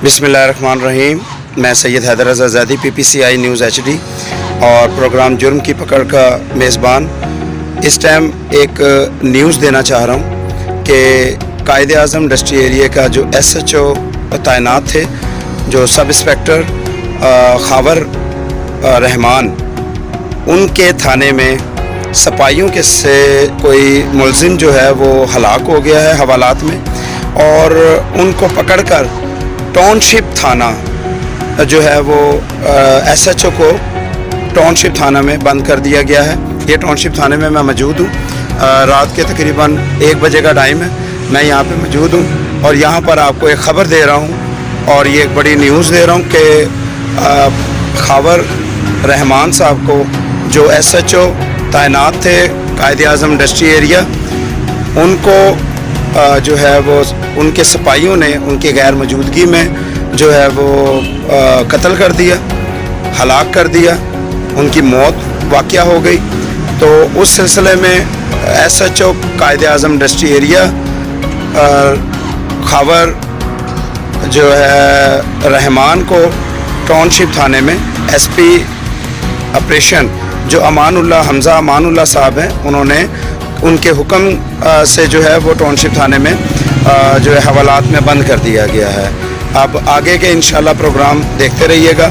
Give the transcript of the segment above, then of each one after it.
बिस्मिल्लाहिर्रहमानिर्रहीम। मैं सैयद हैदर रज़ा Zaidi PPCI news HD और प्रोग्राम जुर्म की पकड़ का मेज़बान। इस टाइम एक न्यूज़ देना चाह रहा हूँ कि कायदे आज़म डस्ट्री एरिया का जो SHO तैनात थे, जो सब इंस्पेक्टर खावर रहमान, उनके थाने में सपाइयों के से कोई मुलजिम जो है वो हलाक हो गया है हवालात में, और उनको पकड़कर टाउनशिप थाना जो है वो SHO को टाउनशिप थाना में बंद कर दिया गया है। ये टाउनशिप थाने में मैं मौजूद हूँ। रात के तकरीबन 1 बजे का टाइम है, मैं यहाँ पे मौजूद हूँ और यहाँ पर आपको एक ख़बर दे रहा हूँ और ये एक बड़ी न्यूज़ दे रहा हूँ कि खावर रहमान साहब को जो SHO तैनात थे कायदे आज़म डस्ट्री एरिया, उनको जो है वो उनके सिपाहियों ने उनकी गैर मौजूदगी में जो है वो कत्ल कर दिया, हलाक कर दिया, उनकी मौत वाक़या हो गई। तो उस सिलसिले में SHO कायदे आज़म डस्ट्री एरिया खावर जो है रहमान को टाउनशिप थाने में SP ऑपरेशन जो हमज़ा अमानुल्लाह साहब हैं, उन्होंने उनके हुक्म से जो है वो टाउनशिप थाने में जो है हवालात में बंद कर दिया गया है। अब आगे के इंशाल्लाह प्रोग्राम देखते रहिएगा।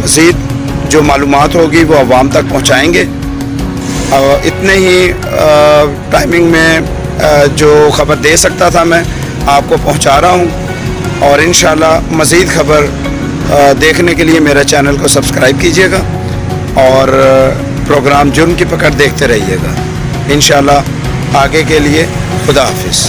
मज़ीद जो मालूमात होगी वो अवाम तक पहुँचाएँगे। इतने ही टाइमिंग में जो ख़बर दे सकता था मैं आपको पहुँचा रहा हूँ, और इंशाल्लाह मज़ीद ख़बर देखने के लिए मेरे चैनल को सब्सक्राइब कीजिएगा और प्रोग्राम जुर्म की पकड़ देखते रहिएगा। इंशाल्लाह आगे के लिए खुदा हाफिज़।